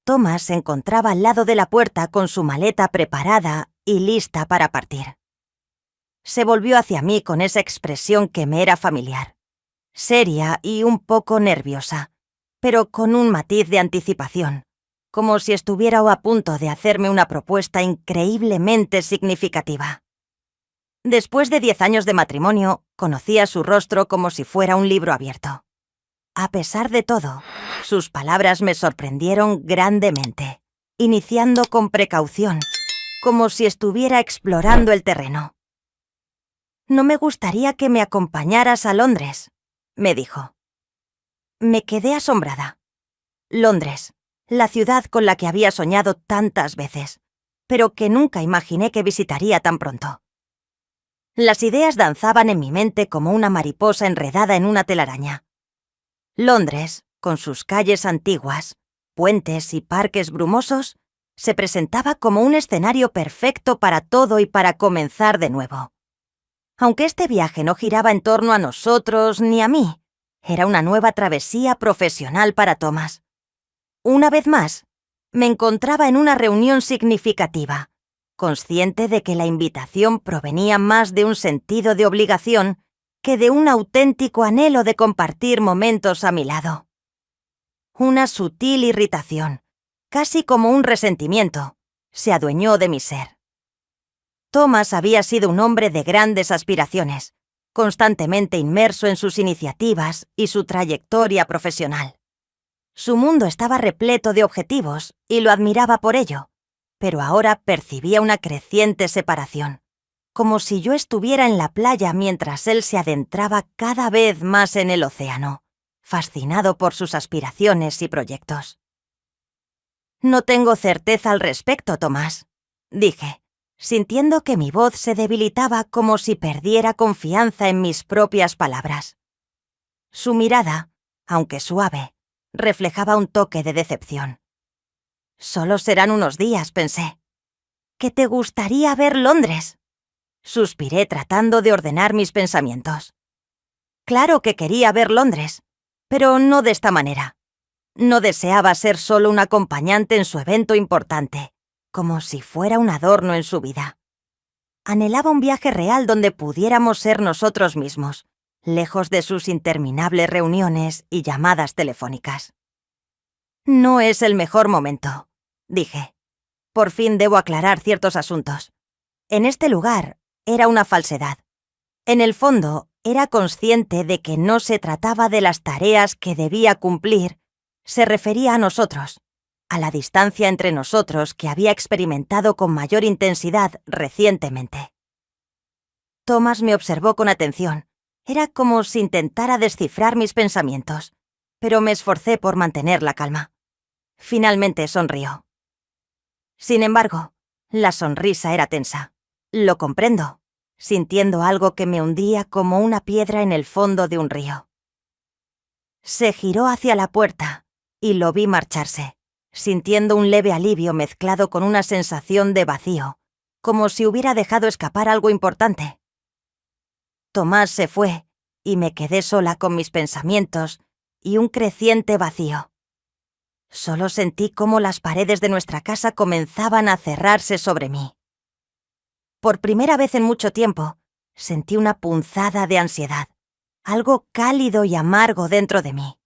Thomas se encontraba al lado de la puerta con su maleta preparada y lista para partir. Se volvió hacia mí con esa expresión que me era familiar, seria y un poco nerviosa, pero con un matiz de anticipación, como si estuviera a punto de hacerme una propuesta increíblemente significativa. Después de 10 años de matrimonio, conocía su rostro como si fuera un libro abierto. A pesar de todo, sus palabras me sorprendieron grandemente, iniciando con precaución, como si estuviera explorando el terreno. «No me gustaría que me acompañaras a Londres», me dijo. Me quedé asombrada. Londres, la ciudad con la que había soñado tantas veces, pero que nunca imaginé que visitaría tan pronto. Las ideas danzaban en mi mente como una mariposa enredada en una telaraña. Londres, con sus calles antiguas, puentes y parques brumosos, se presentaba como un escenario perfecto para todo y para comenzar de nuevo. Aunque este viaje no giraba en torno a nosotros ni a mí, era una nueva travesía profesional para Thomas. Una vez más, me encontraba en una reunión significativa, consciente de que la invitación provenía más de un sentido de obligación que de un auténtico anhelo de compartir momentos a mi lado. Una sutil irritación, casi como un resentimiento, se adueñó de mi ser. Thomas había sido un hombre de grandes aspiraciones, constantemente inmerso en sus iniciativas y su trayectoria profesional. Su mundo estaba repleto de objetivos y lo admiraba por ello, pero ahora percibía una creciente separación, como si yo estuviera en la playa mientras él se adentraba cada vez más en el océano, fascinado por sus aspiraciones y proyectos. «No tengo certeza al respecto, Tomás», dije, sintiendo que mi voz se debilitaba como si perdiera confianza en mis propias palabras. Su mirada, aunque suave, reflejaba un toque de decepción. «Solo serán unos días», pensé. «¿Que te gustaría ver Londres?», suspiré tratando de ordenar mis pensamientos. Claro que quería ver Londres, pero no de esta manera. No deseaba ser solo un acompañante en su evento importante, como si fuera un adorno en su vida. Anhelaba un viaje real donde pudiéramos ser nosotros mismos, lejos de sus interminables reuniones y llamadas telefónicas. «No es el mejor momento», dije. «Por fin debo aclarar ciertos asuntos. En este lugar era una falsedad. En el fondo, era consciente de que no se trataba de las tareas que debía cumplir, se refería a nosotros, a la distancia entre nosotros que había experimentado con mayor intensidad recientemente». Thomas me observó con atención. Era como si intentara descifrar mis pensamientos, pero me esforcé por mantener la calma. Finalmente sonrió. Sin embargo, la sonrisa era tensa. «Lo comprendo», sintiendo algo que me hundía como una piedra en el fondo de un río. Se giró hacia la puerta y lo vi marcharse, sintiendo un leve alivio mezclado con una sensación de vacío, como si hubiera dejado escapar algo importante. Tomás se fue y me quedé sola con mis pensamientos y un creciente vacío. Solo sentí cómo las paredes de nuestra casa comenzaban a cerrarse sobre mí. Por primera vez en mucho tiempo, sentí una punzada de ansiedad, algo cálido y amargo dentro de mí.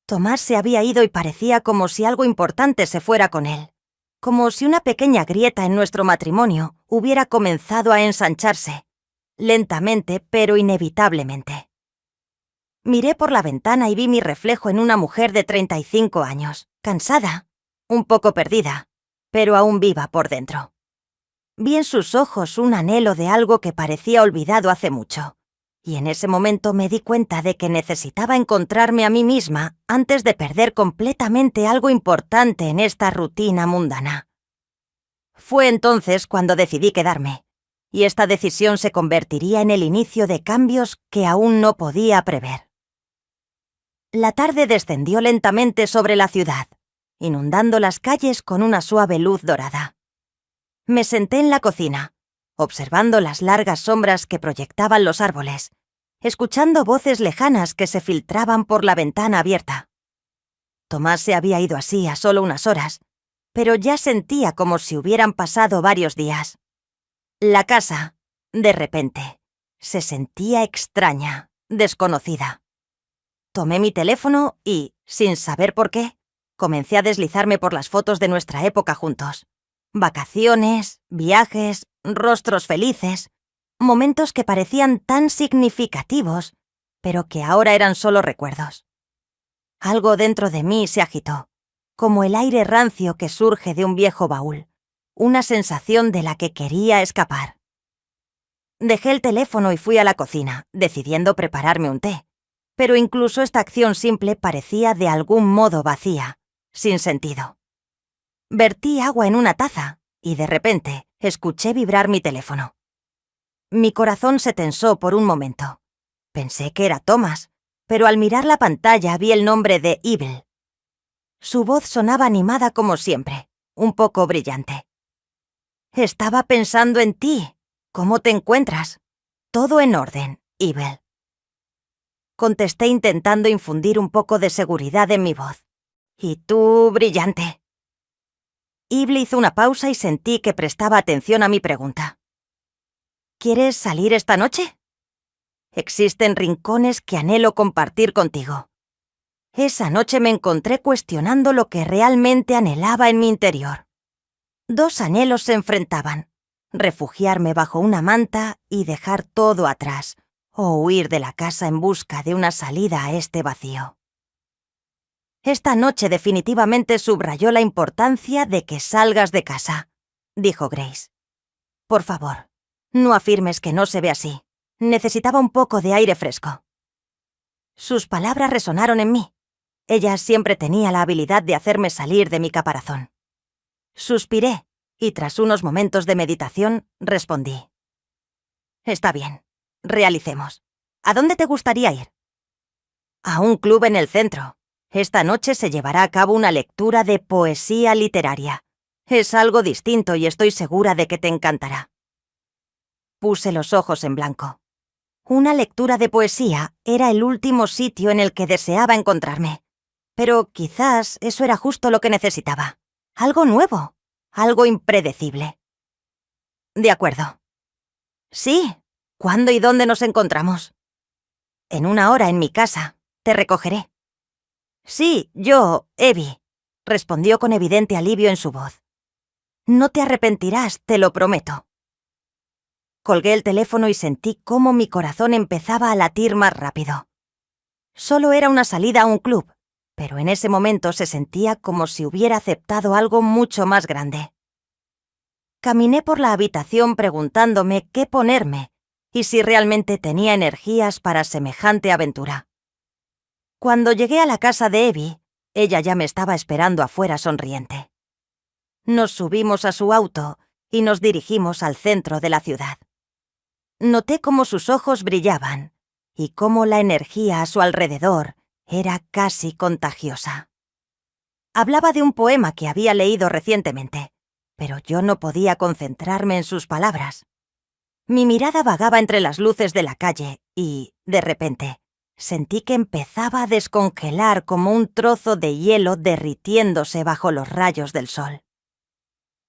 Tomás se había ido y parecía como si algo importante se fuera con él, como si una pequeña grieta en nuestro matrimonio hubiera comenzado a ensancharse, lentamente pero inevitablemente. Miré por la ventana y vi mi reflejo en una mujer de 35 años, cansada, un poco perdida, pero aún viva por dentro. Vi en sus ojos un anhelo de algo que parecía olvidado hace mucho, y en ese momento me di cuenta de que necesitaba encontrarme a mí misma antes de perder completamente algo importante en esta rutina mundana. Fue entonces cuando decidí quedarme, y esta decisión se convertiría en el inicio de cambios que aún no podía prever. La tarde descendió lentamente sobre la ciudad, inundando las calles con una suave luz dorada. Me senté en la cocina, observando las largas sombras que proyectaban los árboles, escuchando voces lejanas que se filtraban por la ventana abierta. Tomás se había ido así a solo unas horas, pero ya sentía como si hubieran pasado varios días. La casa, de repente, se sentía extraña, desconocida. Tomé mi teléfono y, sin saber por qué, comencé a deslizarme por las fotos de nuestra época juntos. Vacaciones, viajes, rostros felices, momentos que parecían tan significativos, pero que ahora eran solo recuerdos. Algo dentro de mí se agitó, como el aire rancio que surge de un viejo baúl, una sensación de la que quería escapar. Dejé el teléfono y fui a la cocina, decidiendo prepararme un té, pero incluso esta acción simple parecía de algún modo vacía, sin sentido. Vertí agua en una taza y de repente escuché vibrar mi teléfono. Mi corazón se tensó por un momento. Pensé que era Thomas, pero al mirar la pantalla vi el nombre de Evil. Su voz sonaba animada como siempre, un poco brillante. «Estaba pensando en ti. ¿Cómo te encuentras? Todo en orden, Evil». Contesté intentando infundir un poco de seguridad en mi voz. «¿Y tú, brillante?» Evil hizo una pausa y sentí que prestaba atención a mi pregunta. «¿Quieres salir esta noche? Existen rincones que anhelo compartir contigo». Esa noche me encontré cuestionando lo que realmente anhelaba en mi interior. Dos anhelos se enfrentaban: refugiarme bajo una manta y dejar todo atrás, o huir de la casa en busca de una salida a este vacío. «Esta noche definitivamente subrayó la importancia de que salgas de casa», dijo Grace. «Por favor, no afirmes que no se ve así. Necesitaba un poco de aire fresco». Sus palabras resonaron en mí. Ella siempre tenía la habilidad de hacerme salir de mi caparazón. Suspiré y tras unos momentos de meditación respondí. «Está bien, realicemos. ¿A dónde te gustaría ir?» «A un club en el centro. Esta noche se llevará a cabo una lectura de poesía literaria. Es algo distinto y estoy segura de que te encantará». Puse los ojos en blanco. Una lectura de poesía era el último sitio en el que deseaba encontrarme. Pero quizás eso era justo lo que necesitaba. Algo nuevo, algo impredecible. «De acuerdo». «Sí. ¿Cuándo y dónde nos encontramos?» «En una hora en mi casa. Te recogeré». «Sí, yo, Evie», respondió con evidente alivio en su voz. «No te arrepentirás, te lo prometo». Colgué el teléfono y sentí cómo mi corazón empezaba a latir más rápido. Solo era una salida a un club, pero en ese momento se sentía como si hubiera aceptado algo mucho más grande. Caminé por la habitación preguntándome qué ponerme y si realmente tenía energías para semejante aventura. Cuando llegué a la casa de Evie, ella ya me estaba esperando afuera sonriente. Nos subimos a su auto y nos dirigimos al centro de la ciudad. Noté cómo sus ojos brillaban y cómo la energía a su alrededor era casi contagiosa. Hablaba de un poema que había leído recientemente, pero yo no podía concentrarme en sus palabras. Mi mirada vagaba entre las luces de la calle y, de repente, sentí que empezaba a descongelar como un trozo de hielo derritiéndose bajo los rayos del sol.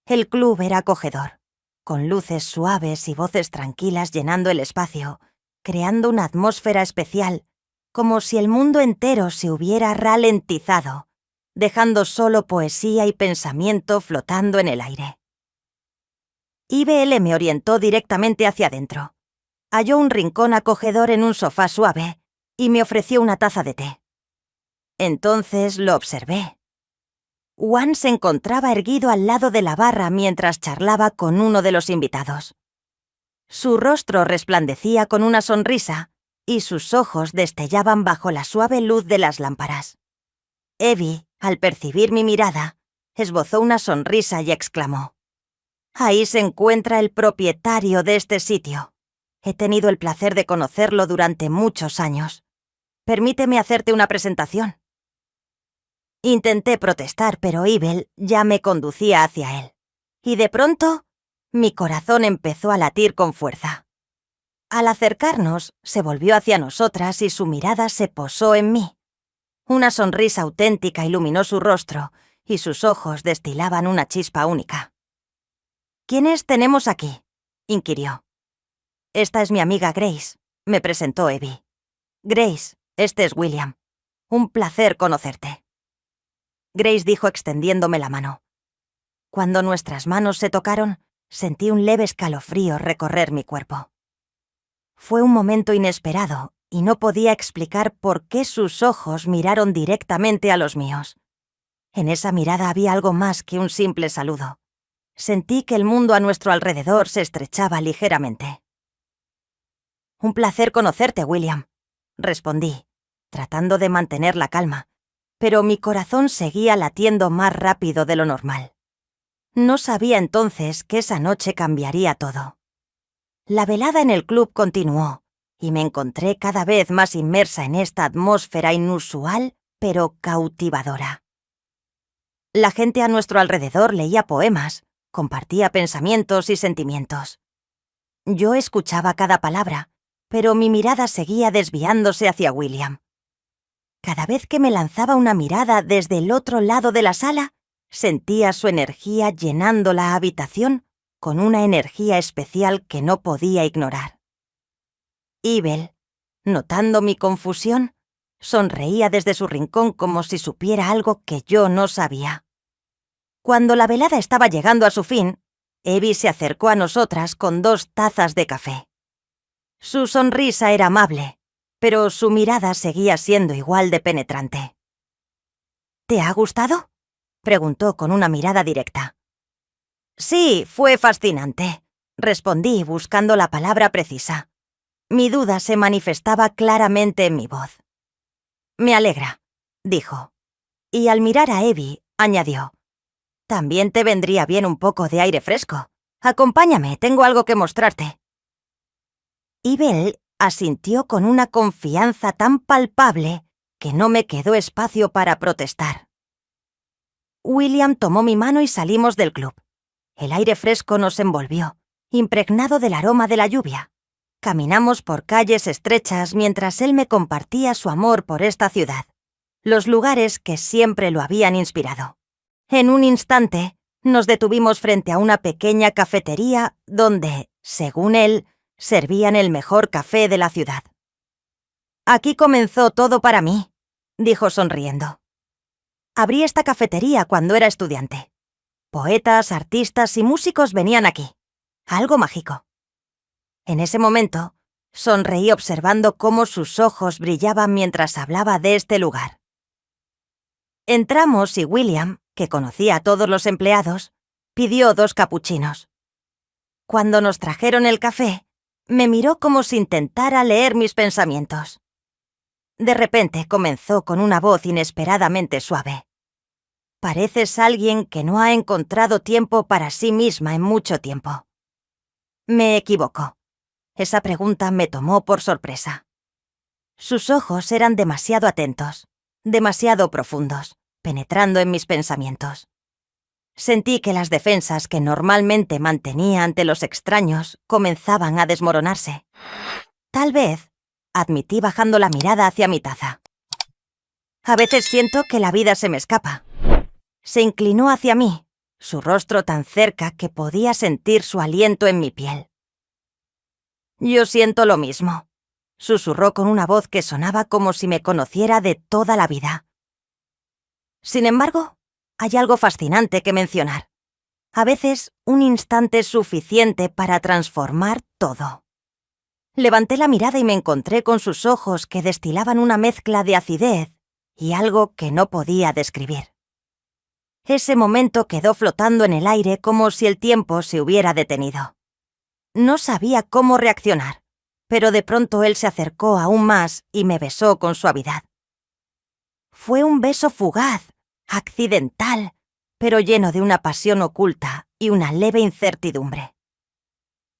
El club era acogedor, con luces suaves y voces tranquilas llenando el espacio, creando una atmósfera especial, como si el mundo entero se hubiera ralentizado, dejando solo poesía y pensamiento flotando en el aire. IBL me orientó directamente hacia adentro. Halló un rincón acogedor en un sofá suave y me ofreció una taza de té. Entonces lo observé. Juan se encontraba erguido al lado de la barra mientras charlaba con uno de los invitados. Su rostro resplandecía con una sonrisa y sus ojos destellaban bajo la suave luz de las lámparas. Evie, al percibir mi mirada, esbozó una sonrisa y exclamó: «Ahí se encuentra el propietario de este sitio. He tenido el placer de conocerlo durante muchos años. Permíteme hacerte una presentación». Intenté protestar, pero Evil ya me conducía hacia él. Y de pronto, mi corazón empezó a latir con fuerza. Al acercarnos, se volvió hacia nosotras y su mirada se posó en mí. Una sonrisa auténtica iluminó su rostro y sus ojos destilaban una chispa única. «¿Quiénes tenemos aquí?», inquirió. «Esta es mi amiga Grace», me presentó Evie. «Grace, este es William. Un placer conocerte». Grace dijo extendiéndome la mano. Cuando nuestras manos se tocaron, sentí un leve escalofrío recorrer mi cuerpo. Fue un momento inesperado y no podía explicar por qué sus ojos miraron directamente a los míos. En esa mirada había algo más que un simple saludo. Sentí que el mundo a nuestro alrededor se estrechaba ligeramente. «Un placer conocerte, William», respondí, tratando de mantener la calma, pero mi corazón seguía latiendo más rápido de lo normal. No sabía entonces que esa noche cambiaría todo. La velada en el club continuó, y me encontré cada vez más inmersa en esta atmósfera inusual, pero cautivadora. La gente a nuestro alrededor leía poemas, compartía pensamientos y sentimientos. Yo escuchaba cada palabra, pero mi mirada seguía desviándose hacia William. Cada vez que me lanzaba una mirada desde el otro lado de la sala, sentía su energía llenando la habitación con una energía especial que no podía ignorar. Ibel, notando mi confusión, sonreía desde su rincón como si supiera algo que yo no sabía. Cuando la velada estaba llegando a su fin, Evie se acercó a nosotras con 2 tazas de café. Su sonrisa era amable, pero su mirada seguía siendo igual de penetrante. «¿Te ha gustado?», preguntó con una mirada directa. «Sí, fue fascinante», respondí buscando la palabra precisa. Mi duda se manifestaba claramente en mi voz. «Me alegra», dijo. Y al mirar a Evie, añadió: «También te vendría bien un poco de aire fresco. Acompáñame, tengo algo que mostrarte». Ibel asintió con una confianza tan palpable que no me quedó espacio para protestar. William tomó mi mano y salimos del club. El aire fresco nos envolvió, impregnado del aroma de la lluvia. Caminamos por calles estrechas mientras él me compartía su amor por esta ciudad, los lugares que siempre lo habían inspirado. En un instante, nos detuvimos frente a una pequeña cafetería donde, según él, servían el mejor café de la ciudad. «Aquí comenzó todo para mí», dijo sonriendo. «Abrí esta cafetería cuando era estudiante. Poetas, artistas y músicos venían aquí. Algo mágico». En ese momento, sonreí observando cómo sus ojos brillaban mientras hablaba de este lugar. Entramos y William, que conocía a todos los empleados, pidió 2 capuchinos. Cuando nos trajeron el café, me miró como si intentara leer mis pensamientos. De repente comenzó con una voz inesperadamente suave. «Pareces alguien que no ha encontrado tiempo para sí misma en mucho tiempo». Me equivocó. Esa pregunta me tomó por sorpresa. Sus ojos eran demasiado atentos, demasiado profundos, penetrando en mis pensamientos. Sentí que las defensas que normalmente mantenía ante los extraños comenzaban a desmoronarse. «Tal vez», admití bajando la mirada hacia mi taza. «A veces siento que la vida se me escapa». Se inclinó hacia mí, su rostro tan cerca que podía sentir su aliento en mi piel. «Yo siento lo mismo», susurró con una voz que sonaba como si me conociera de toda la vida. «Sin embargo, hay algo fascinante que mencionar. A veces, un instante es suficiente para transformar todo». Levanté la mirada y me encontré con sus ojos que destilaban una mezcla de acidez y algo que no podía describir. Ese momento quedó flotando en el aire como si el tiempo se hubiera detenido. No sabía cómo reaccionar, pero de pronto él se acercó aún más y me besó con suavidad. Fue un beso fugaz, accidental, pero lleno de una pasión oculta y una leve incertidumbre.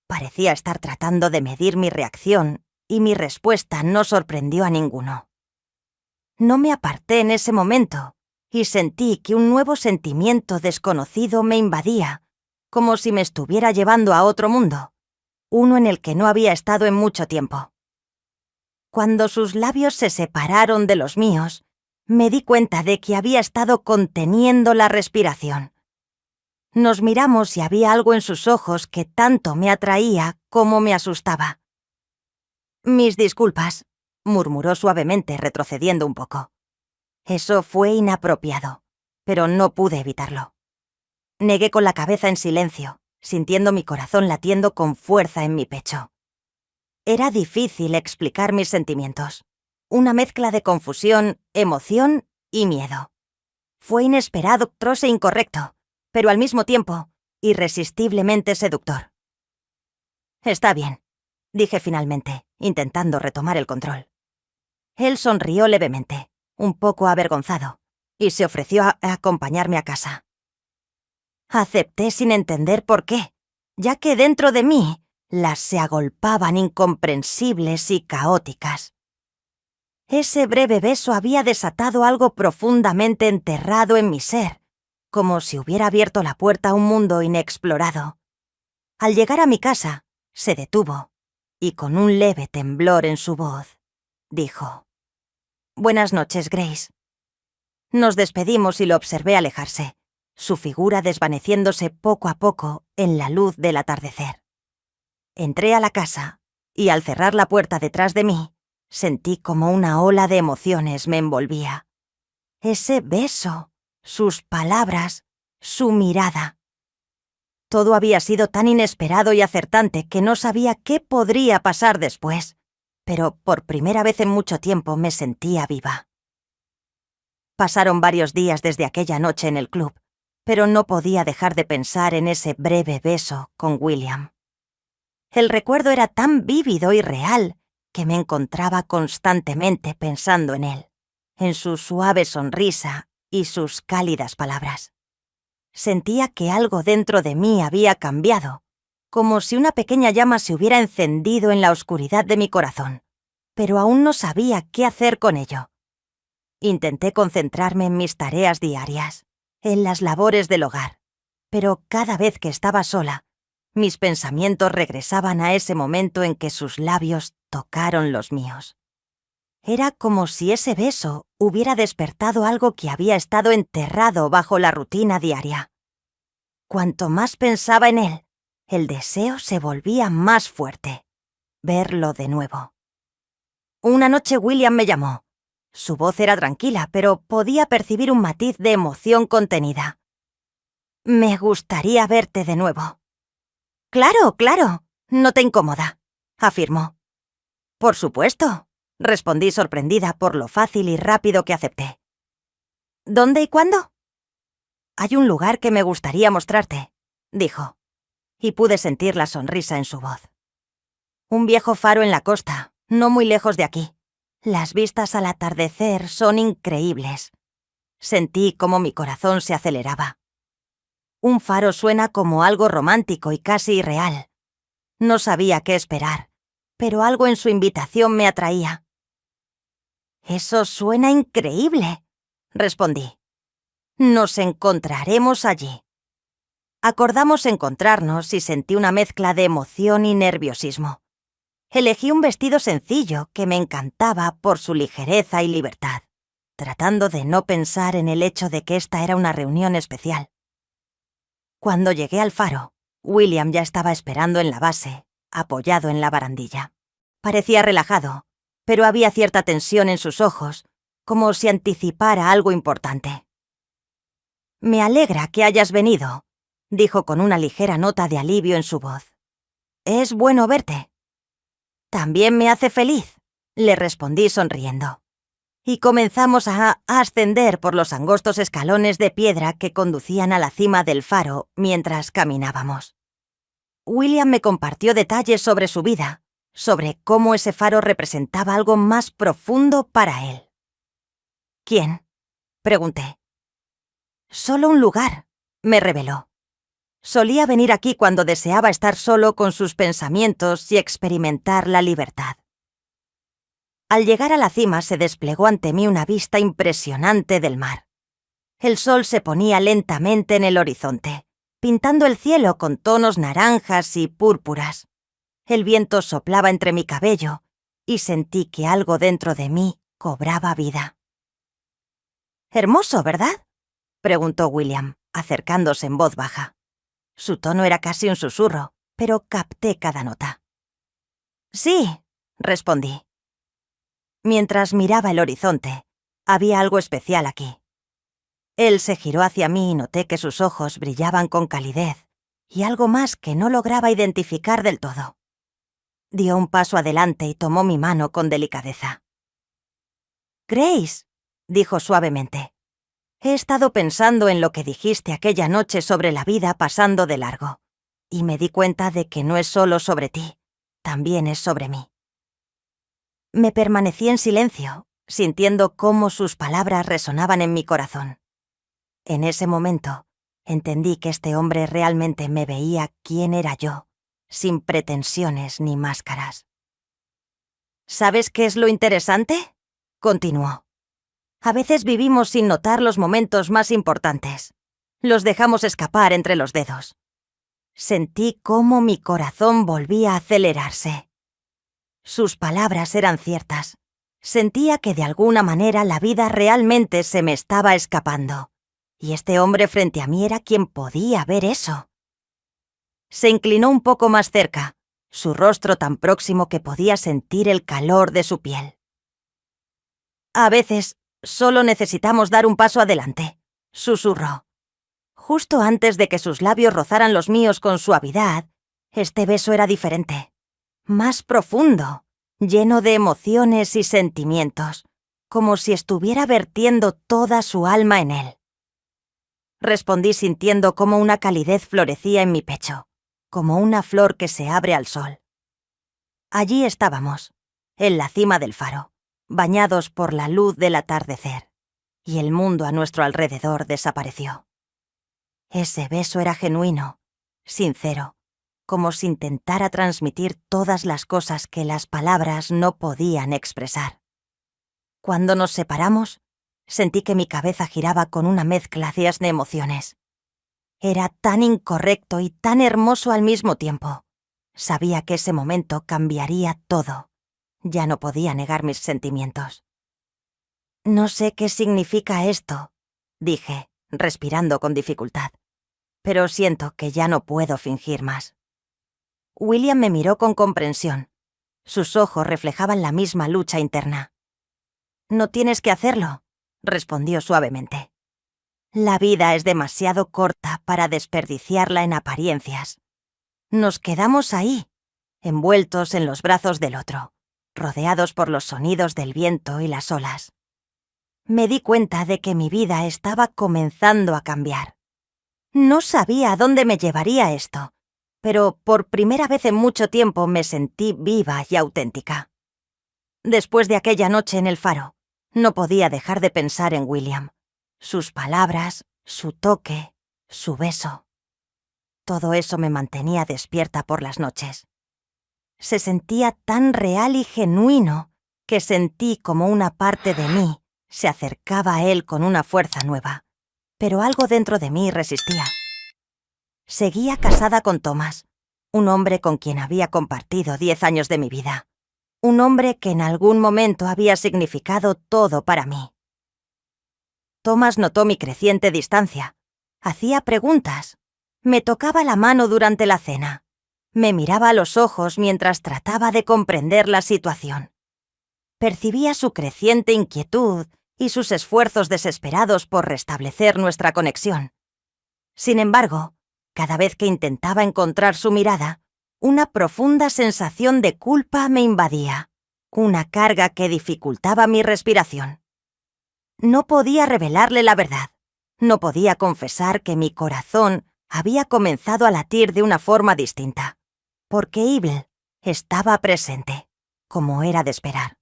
Parecía estar tratando de medir mi reacción y mi respuesta no sorprendió a ninguno. No me aparté en ese momento y sentí que un nuevo sentimiento desconocido me invadía, como si me estuviera llevando a otro mundo, uno en el que no había estado en mucho tiempo. Cuando sus labios se separaron de los míos, me di cuenta de que había estado conteniendo la respiración. Nos miramos y había algo en sus ojos que tanto me atraía como me asustaba. «Mis disculpas», murmuró suavemente, retrocediendo un poco. Eso fue inapropiado, pero no pude evitarlo. Negué con la cabeza en silencio, sintiendo mi corazón latiendo con fuerza en mi pecho. Era difícil explicar mis sentimientos. Una mezcla de confusión, emoción y miedo. Fue inesperado, atroz e incorrecto, pero al mismo tiempo, irresistiblemente seductor. «Está bien», dije finalmente, intentando retomar el control. Él sonrió levemente, un poco avergonzado, y se ofreció a acompañarme a casa. Acepté sin entender por qué, ya que dentro de mí las se agolpaban incomprensibles y caóticas. Ese breve beso había desatado algo profundamente enterrado en mi ser, como si hubiera abierto la puerta a un mundo inexplorado. Al llegar a mi casa, se detuvo, y con un leve temblor en su voz, dijo: «Buenas noches, Grace». Nos despedimos y lo observé alejarse, su figura desvaneciéndose poco a poco en la luz del atardecer. Entré a la casa, y al cerrar la puerta detrás de mí, sentí como una ola de emociones me envolvía. Ese beso, sus palabras, su mirada. Todo había sido tan inesperado y acertante que no sabía qué podría pasar después, pero por primera vez en mucho tiempo me sentía viva. Pasaron varios días desde aquella noche en el club, pero no podía dejar de pensar en ese breve beso con William. El recuerdo era tan vívido y real que me encontraba constantemente pensando en él, en su suave sonrisa y sus cálidas palabras. Sentía que algo dentro de mí había cambiado, como si una pequeña llama se hubiera encendido en la oscuridad de mi corazón, pero aún no sabía qué hacer con ello. Intenté concentrarme en mis tareas diarias, en las labores del hogar, pero cada vez que estaba sola, mis pensamientos regresaban a ese momento en que sus labios tocaron los míos. Era como si ese beso hubiera despertado algo que había estado enterrado bajo la rutina diaria. Cuanto más pensaba en él, el deseo se volvía más fuerte. Verlo de nuevo. Una noche William me llamó. Su voz era tranquila, pero podía percibir un matiz de emoción contenida. «Me gustaría verte de nuevo». «Claro, claro, no te incomoda», afirmó. «Por supuesto», respondí sorprendida por lo fácil y rápido que acepté. «¿Dónde y cuándo?» «Hay un lugar que me gustaría mostrarte», dijo, y pude sentir la sonrisa en su voz. Un viejo faro en la costa, no muy lejos de aquí. Las vistas al atardecer son increíbles. Sentí como mi corazón se aceleraba. Un faro suena como algo romántico y casi irreal. No sabía qué esperar, pero algo en su invitación me atraía. «Eso suena increíble», respondí. «Nos encontraremos allí». Acordamos encontrarnos y sentí una mezcla de emoción y nerviosismo. Elegí un vestido sencillo que me encantaba por su ligereza y libertad, tratando de no pensar en el hecho de que esta era una reunión especial. Cuando llegué al faro, William ya estaba esperando en la base, apoyado en la barandilla. Parecía relajado, pero había cierta tensión en sus ojos, como si anticipara algo importante. «Me alegra que hayas venido», dijo con una ligera nota de alivio en su voz. «Es bueno verte». «También me hace feliz», le respondí sonriendo. Y comenzamos a ascender por los angostos escalones de piedra que conducían a la cima del faro mientras caminábamos. William me compartió detalles sobre su vida, sobre cómo ese faro representaba algo más profundo para él. «¿Quién?», pregunté. «Solo un lugar», me reveló. Solía venir aquí cuando deseaba estar solo con sus pensamientos y experimentar la libertad. Al llegar a la cima se desplegó ante mí una vista impresionante del mar. El sol se ponía lentamente en el horizonte, pintando el cielo con tonos naranjas y púrpuras. El viento soplaba entre mi cabello y sentí que algo dentro de mí cobraba vida. Hermoso, ¿verdad?, preguntó William, acercándose en voz baja. Su tono era casi un susurro, pero capté cada nota. Sí, respondí. Mientras miraba el horizonte, había algo especial aquí. Él se giró hacia mí y noté que sus ojos brillaban con calidez y algo más que no lograba identificar del todo. Dio un paso adelante y tomó mi mano con delicadeza. Grace, dijo suavemente, he estado pensando en lo que dijiste aquella noche sobre la vida pasando de largo, y me di cuenta de que no es solo sobre ti, también es sobre mí. Me permanecí en silencio, sintiendo cómo sus palabras resonaban en mi corazón. En ese momento, entendí que este hombre realmente me veía quién era yo, sin pretensiones ni máscaras. ¿Sabes qué es lo interesante?, continuó. A veces vivimos sin notar los momentos más importantes. Los dejamos escapar entre los dedos. Sentí cómo mi corazón volvía a acelerarse. Sus palabras eran ciertas. Sentía que de alguna manera la vida realmente se me estaba escapando. Y este hombre frente a mí era quien podía ver eso. Se inclinó un poco más cerca, su rostro tan próximo que podía sentir el calor de su piel. A veces, solo necesitamos dar un paso adelante, susurró. Justo antes de que sus labios rozaran los míos con suavidad, este beso era diferente, más profundo, lleno de emociones y sentimientos, como si estuviera vertiendo toda su alma en él. Respondí sintiendo cómo una calidez florecía en mi pecho, como una flor que se abre al sol. Allí estábamos, en la cima del faro, bañados por la luz del atardecer, y el mundo a nuestro alrededor desapareció. Ese beso era genuino, sincero, como si intentara transmitir todas las cosas que las palabras no podían expresar. Cuando nos separamos, sentí que mi cabeza giraba con una mezcla de emociones. Era tan incorrecto y tan hermoso al mismo tiempo. Sabía que ese momento cambiaría todo. Ya no podía negar mis sentimientos. No sé qué significa esto, dije, respirando con dificultad, pero siento que ya no puedo fingir más. William me miró con comprensión. Sus ojos reflejaban la misma lucha interna. No tienes que hacerlo, respondió suavemente. La vida es demasiado corta para desperdiciarla en apariencias. Nos quedamos ahí, envueltos en los brazos del otro, rodeados por los sonidos del viento y las olas. Me di cuenta de que mi vida estaba comenzando a cambiar. No sabía a dónde me llevaría esto, pero por primera vez en mucho tiempo me sentí viva y auténtica. Después de aquella noche en el faro, no podía dejar de pensar en William, sus palabras, su toque, su beso. Todo eso me mantenía despierta por las noches. Se sentía tan real y genuino que sentí como una parte de mí se acercaba a él con una fuerza nueva, pero algo dentro de mí resistía. Seguía casada con Thomas, un hombre con quien había compartido 10 años de mi vida. Un hombre que en algún momento había significado todo para mí. Thomas notó mi creciente distancia. Hacía preguntas. Me tocaba la mano durante la cena. Me miraba a los ojos mientras trataba de comprender la situación. Percibía su creciente inquietud y sus esfuerzos desesperados por restablecer nuestra conexión. Sin embargo, cada vez que intentaba encontrar su mirada, una profunda sensación de culpa me invadía, una carga que dificultaba mi respiración. No podía revelarle la verdad, no podía confesar que mi corazón había comenzado a latir de una forma distinta, porque Evil estaba presente, como era de esperar.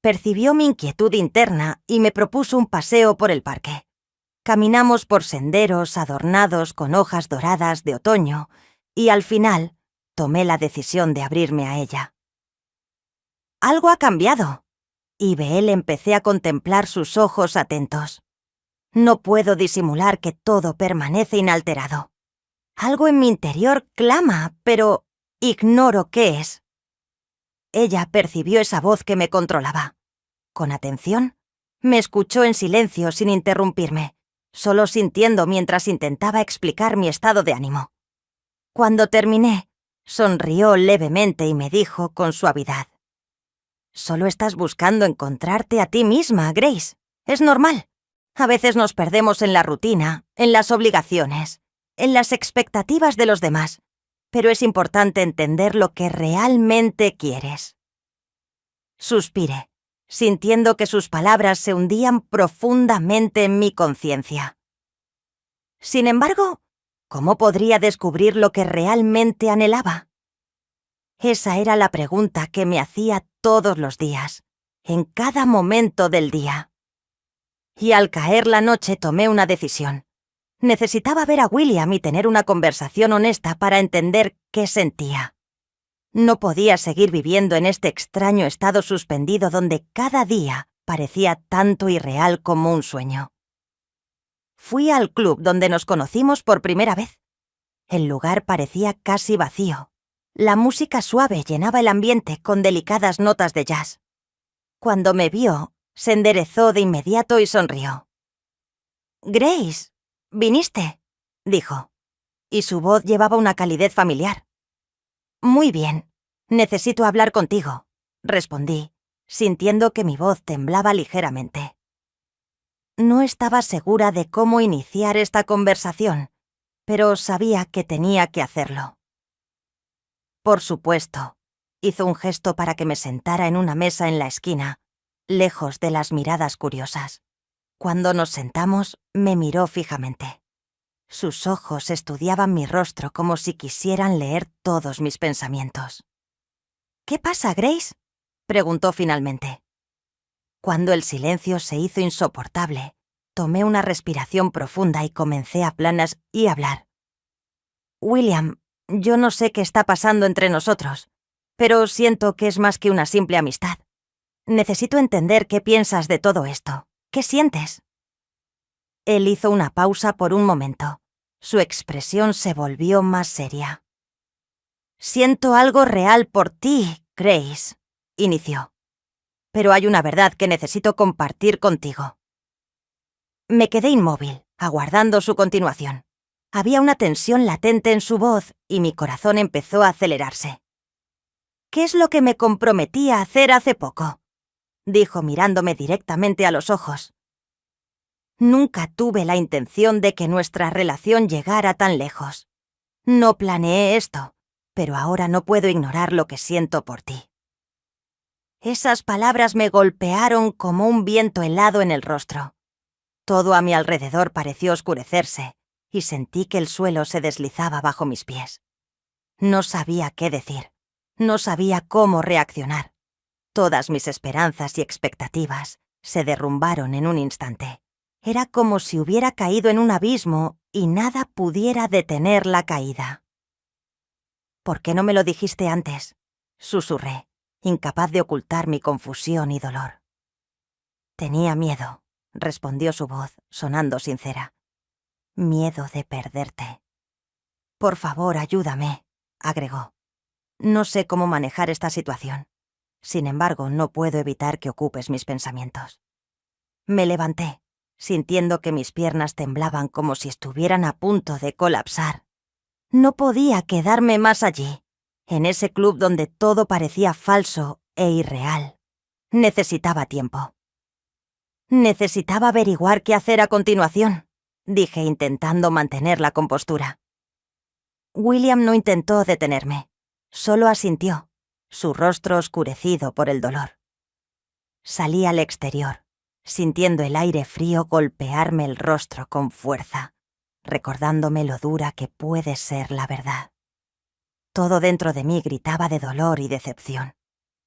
Percibió mi inquietud interna y me propuso un paseo por el parque. Caminamos por senderos adornados con hojas doradas de otoño y al final tomé la decisión de abrirme a ella. Algo ha cambiado, y de él empecé a contemplar sus ojos atentos. No puedo disimular que todo permanece inalterado. Algo en mi interior clama, pero ignoro qué es. Ella percibió esa voz que me controlaba. Con atención, Me escuchó en silencio sin interrumpirme, solo sintiendo mientras intentaba explicar mi estado de ánimo. Cuando terminé, sonrió levemente y me dijo con suavidad: «Solo estás buscando encontrarte a ti misma, Grace. Es normal. A veces nos perdemos en la rutina, en las obligaciones, en las expectativas de los demás, pero es importante entender lo que realmente quieres». Suspiré, sintiendo que sus palabras se hundían profundamente en mi conciencia. Sin embargo, ¿cómo podría descubrir lo que realmente anhelaba? Esa era la pregunta que me hacía todos los días, en cada momento del día. Y al caer la noche tomé una decisión. Necesitaba ver a William y tener una conversación honesta para entender qué sentía. No podía seguir viviendo en este extraño estado suspendido donde cada día parecía tanto irreal como un sueño. Fui al club donde nos conocimos por primera vez. El lugar parecía casi vacío. La música suave llenaba el ambiente con delicadas notas de jazz. Cuando me vio, se enderezó de inmediato y sonrió. «Grace, ¿viniste?», dijo, y su voz llevaba una calidez familiar. «Muy bien, necesito hablar contigo», respondí, sintiendo que mi voz temblaba ligeramente. No estaba segura de cómo iniciar esta conversación, pero sabía que tenía que hacerlo. «Por supuesto», hizo un gesto para que me sentara en una mesa en la esquina, lejos de las miradas curiosas. Cuando nos sentamos, me miró fijamente. Sus ojos estudiaban mi rostro como si quisieran leer todos mis pensamientos. «¿Qué pasa, Grace?», preguntó finalmente. Cuando el silencio se hizo insoportable, tomé una respiración profunda y comencé a planas y hablar. «William, yo no sé qué está pasando entre nosotros, pero siento que es más que una simple amistad. Necesito entender qué piensas de todo esto. ¿Qué sientes?». Él hizo una pausa por un momento. Su expresión se volvió más seria. «Siento algo real por ti, Grace», inició. «Pero hay una verdad que necesito compartir contigo». Me quedé inmóvil, aguardando su continuación. Había una tensión latente en su voz y mi corazón empezó a acelerarse. «¿Qué es lo que me comprometí a hacer hace poco?», dijo mirándome directamente a los ojos. «Nunca tuve la intención de que nuestra relación llegara tan lejos. No planeé esto, pero ahora no puedo ignorar lo que siento por ti». Esas palabras me golpearon como un viento helado en el rostro. Todo a mi alrededor pareció oscurecerse y sentí que el suelo se deslizaba bajo mis pies. No sabía qué decir, no sabía cómo reaccionar. Todas mis esperanzas y expectativas se derrumbaron en un instante. Era como si hubiera caído en un abismo y nada pudiera detener la caída. «¿Por qué no me lo dijiste antes?», susurré, incapaz de ocultar mi confusión y dolor. «Tenía miedo», respondió su voz, sonando sincera. «Miedo de perderte». «Por favor, ayúdame», agregó. «No sé cómo manejar esta situación. Sin embargo, no puedo evitar que ocupes mis pensamientos». Me levanté, sintiendo que mis piernas temblaban como si estuvieran a punto de colapsar. No podía quedarme más allí, en ese club donde todo parecía falso e irreal. Necesitaba tiempo. «Necesitaba averiguar qué hacer a continuación», dije intentando mantener la compostura. William no intentó detenerme, solo asintió, su rostro oscurecido por el dolor. Salí al exterior, sintiendo el aire frío golpearme el rostro con fuerza, recordándome lo dura que puede ser la verdad. Todo dentro de mí gritaba de dolor y decepción.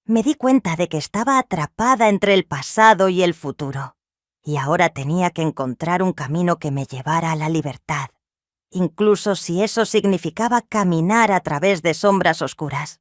Me di cuenta de que estaba atrapada entre el pasado y el futuro, y ahora tenía que encontrar un camino que me llevara a la libertad, incluso si eso significaba caminar a través de sombras oscuras.